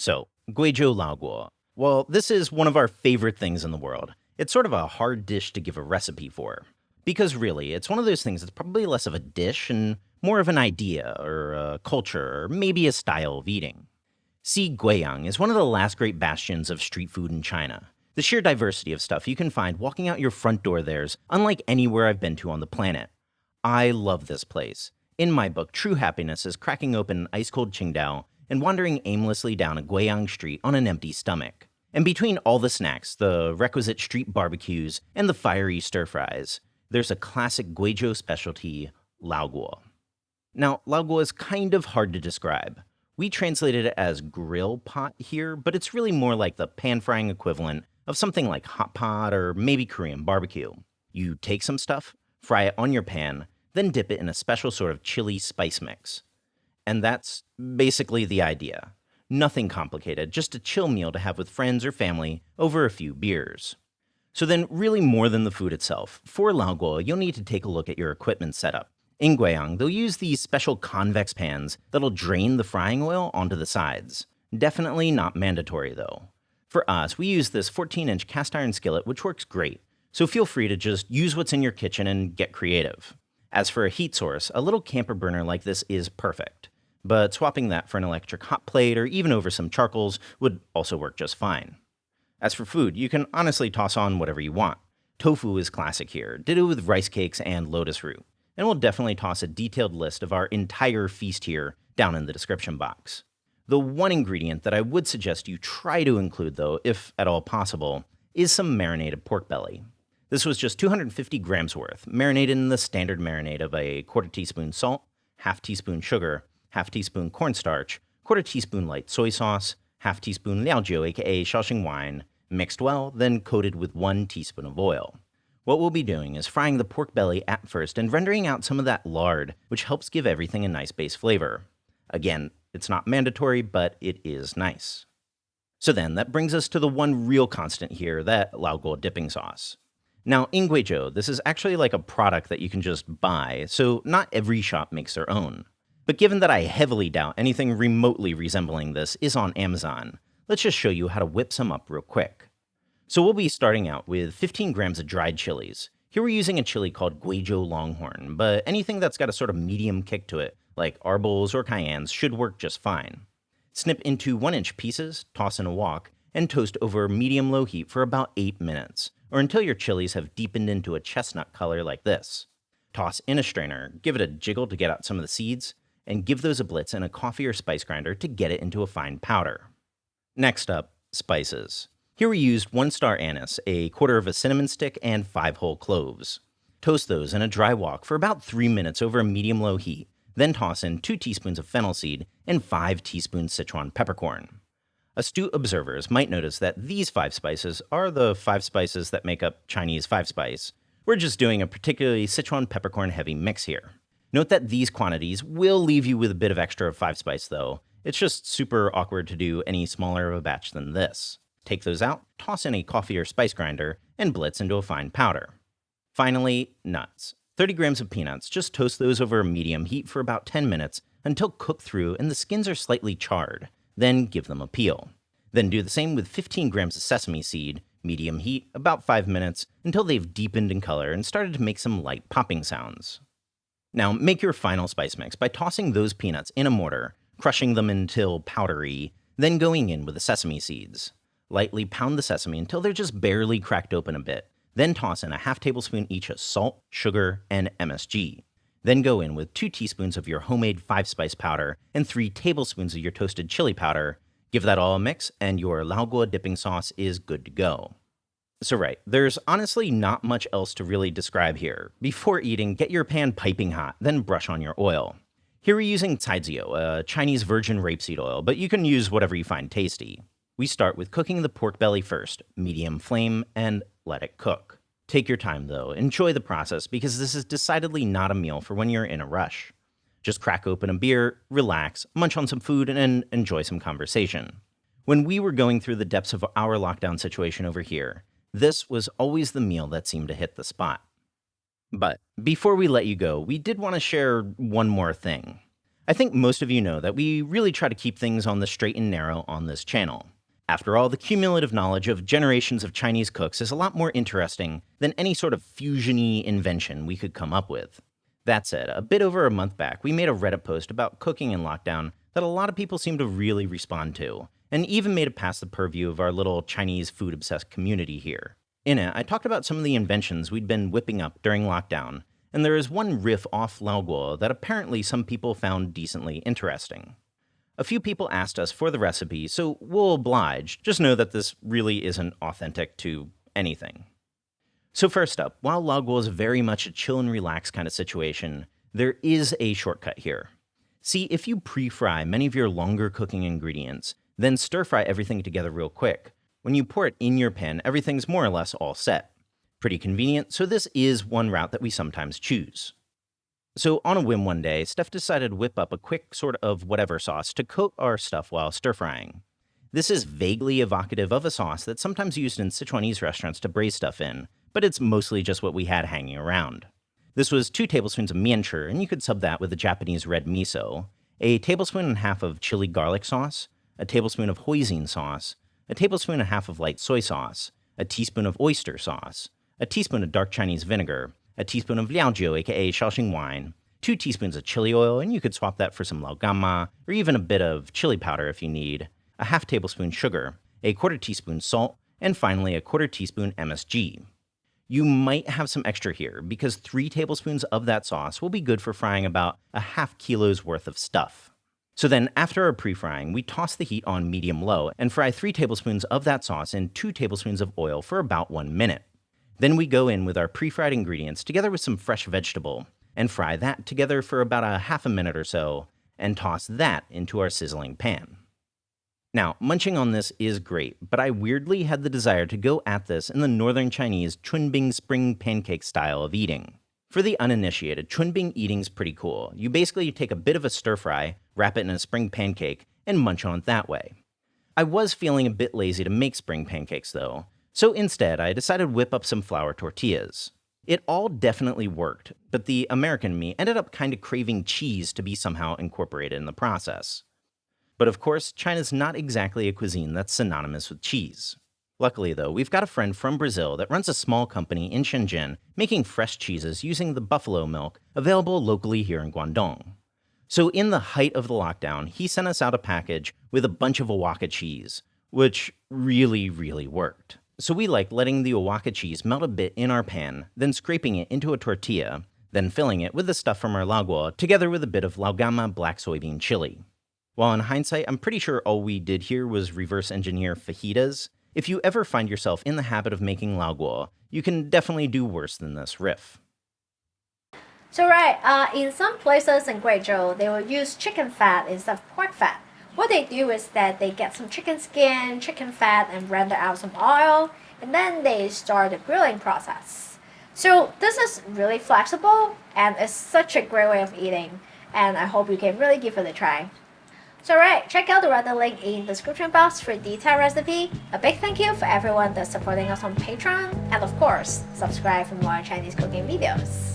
So, Guizhou Laoguo. Well, this is one of our favorite things in the world. It's sort of a hard dish to give a recipe for. Because really, it's one of those things that's probably less of a dish and more of an idea or a culture or maybe a style of eating. See, Guiyang is one of the last great bastions of street food in China. The sheer diversity of stuff you can find walking out your front door there's unlike anywhere I've been to on the planet. I love this place. In my book, true happiness is cracking open an ice-cold Qingdao and wandering aimlessly down a Guiyang street on an empty stomach. And between all the snacks, the requisite street barbecues, and the fiery stir-fries, there's a classic Guizhou specialty, Laoguo. Now, Laoguo is kind of hard to describe. We translated it as grill pot here, but it's really more like the pan-frying equivalent of something like hotpot or maybe Korean barbecue. You take some stuff, fry it on your pan, then dip it in a special sort of chili spice mix. And that's basically the idea. Nothing complicated, just a chill meal to have with friends or family over a few beers. So then, really more than the food itself, for Laoguo, you'll need to take a look at your equipment setup. In Guiyang, they'll use these special convex pans that'll drain the frying oil onto the sides. Definitely not mandatory, though. For us, we use this 14-inch cast iron skillet, which works great, so feel free to just use what's in your kitchen and get creative. As for a heat source, a little camper burner like this is perfect, but swapping that for an electric hot plate or even over some charcoals would also work just fine. As for food, you can honestly toss on whatever you want. Tofu is classic here, ditto with rice cakes and lotus root, and we'll definitely toss a detailed list of our entire feast here down in the description box. The one ingredient that I would suggest you try to include, though, if at all possible, is some marinated pork belly. This was just 250 grams worth, marinated in the standard marinade of a quarter teaspoon salt, half teaspoon sugar, half teaspoon cornstarch, quarter teaspoon light soy sauce, half teaspoon Liaojiu aka Shaoxing wine, mixed well, then coated with 1 teaspoon of oil. What we'll be doing is frying the pork belly at first and rendering out some of that lard, which helps give everything a nice base flavor. Again, it's not mandatory, but it is nice. So then, that brings us to the one real constant here, that Laoguo dipping sauce. Now, in Guizhou, this is actually like a product that you can just buy, so not every shop makes their own. But given that I heavily doubt anything remotely resembling this is on Amazon, let's just show you how to whip some up real quick. So we'll be starting out with 15 grams of dried chilies. Here we're using a chili called Guizhou Longhorn, but anything that's got a sort of medium kick to it, like arbols or cayennes, should work just fine. Snip into 1-inch pieces, toss in a wok, and toast over medium-low heat for about 8 minutes, or until your chilies have deepened into a chestnut color like this. Toss in a strainer, give it a jiggle to get out some of the seeds, and give those a blitz in a coffee or spice grinder to get it into a fine powder. Next up, spices. Here we used 1-star anise, a quarter of a cinnamon stick, and 5 whole cloves. Toast those in a dry wok for about 3 minutes over a medium-low heat, then toss in 2 teaspoons of fennel seed and 5 teaspoons Sichuan peppercorn. Astute observers might notice that these 5 spices are the 5 spices that make up Chinese 5-spice. We're just doing a particularly Sichuan peppercorn-heavy mix here. Note that these quantities will leave you with a bit of extra of 5-spice though. It's just super awkward to do any smaller of a batch than this. Take those out, toss in a coffee or spice grinder, and blitz into a fine powder. Finally, nuts. 30 grams of peanuts, just toast those over a medium heat for about 10 minutes until cooked through and the skins are slightly charred. Then give them a peel. Then do the same with 15 grams of sesame seed, medium heat, about 5 minutes, until they've deepened in color and started to make some light popping sounds. Now, make your final spice mix by tossing those peanuts in a mortar, crushing them until powdery, then going in with the sesame seeds. Lightly pound the sesame until they're just barely cracked open a bit, then toss in a half tablespoon each of salt, sugar, and MSG. Then go in with 2 teaspoons of your homemade 5-spice powder and 3 tablespoons of your toasted chili powder. Give that all a mix, and your Laoguo dipping sauce is good to go. So right, there's honestly not much else to really describe here. Before eating, get your pan piping hot, then brush on your oil. Here we're using caijiu, a Chinese virgin rapeseed oil, but you can use whatever you find tasty. We start with cooking the pork belly first, medium flame, and let it cook. Take your time though, enjoy the process because this is decidedly not a meal for when you're in a rush. Just crack open a beer, relax, munch on some food, and enjoy some conversation. When we were going through the depths of our lockdown situation over here, this was always the meal that seemed to hit the spot. But before we let you go, we did want to share one more thing. I think most of you know that we really try to keep things on the straight and narrow on this channel. After all, the cumulative knowledge of generations of Chinese cooks is a lot more interesting than any sort of fusion-y invention we could come up with. That said, a bit over a month back, we made a Reddit post about cooking in lockdown that a lot of people seem to really respond to, and even made it past the purview of our little Chinese food-obsessed community here. In it, I talked about some of the inventions we'd been whipping up during lockdown, and there is one riff off Laoguo that apparently some people found decently interesting. A few people asked us for the recipe, so we'll oblige. Just know that this really isn't authentic to anything. So first up, while Laoguo is very much a chill and relax kind of situation, there is a shortcut here. See, if you pre-fry many of your longer cooking ingredients, then stir-fry everything together real quick, when you pour it in your pan, everything's more or less all set. Pretty convenient, so this is one route that we sometimes choose. So on a whim one day, Steph decided to whip up a quick sort of whatever sauce to coat our stuff while stir-frying. This is vaguely evocative of a sauce that's sometimes used in Sichuanese restaurants to braise stuff in, but it's mostly just what we had hanging around. This was 2 tablespoons of mianchi, and you could sub that with the Japanese red miso, a tablespoon and a half of chili garlic sauce, a tablespoon of hoisin sauce, a tablespoon and a half of light soy sauce, a teaspoon of oyster sauce, a teaspoon of dark Chinese vinegar, a teaspoon of liaojiu, aka Shaoxing wine, 2 teaspoons of chili oil, and you could swap that for some laogama, or even a bit of chili powder if you need, a half tablespoon sugar, a quarter teaspoon salt, and finally a quarter teaspoon MSG. You might have some extra here, because 3 tablespoons of that sauce will be good for frying about a half kilo's worth of stuff. So then, after our pre-frying, we toss the heat on medium-low and fry 3 tablespoons of that sauce in 2 tablespoons of oil for about 1 minute. Then we go in with our pre-fried ingredients together with some fresh vegetable, and fry that together for about a half a minute or so, and toss that into our sizzling pan. Now, munching on this is great, but I weirdly had the desire to go at this in the northern Chinese chunbing spring pancake style of eating. For the uninitiated, chunbing eating's pretty cool. You basically take a bit of a stir-fry, wrap it in a spring pancake, and munch on it that way. I was feeling a bit lazy to make spring pancakes though, so instead I decided to whip up some flour tortillas. It all definitely worked, but the American me ended up kind of craving cheese to be somehow incorporated in the process. But of course, China's not exactly a cuisine that's synonymous with cheese. Luckily though, we've got a friend from Brazil that runs a small company in Shenzhen making fresh cheeses using the buffalo milk available locally here in Guangdong. So in the height of the lockdown, he sent us out a package with a bunch of Oaxaca cheese, which really worked. So we like letting the Oaxaca cheese melt a bit in our pan, then scraping it into a tortilla, then filling it with the stuff from our Laoguo together with a bit of Laogama black soybean chili. While in hindsight, I'm pretty sure all we did here was reverse engineer fajitas. If you ever find yourself in the habit of making Laoguo, you can definitely do worse than this riff. So in some places in Guizhou, they will use chicken fat instead of pork fat. What they do is that they get some chicken skin, chicken fat, and render out some oil, and then they start the grilling process. So this is really flexible, and it's such a great way of eating, and I hope you can really give it a try. So check out the Reddit link in the description box for a detailed recipe. A big thank you for everyone that's supporting us on Patreon, and of course, subscribe for more Chinese cooking videos.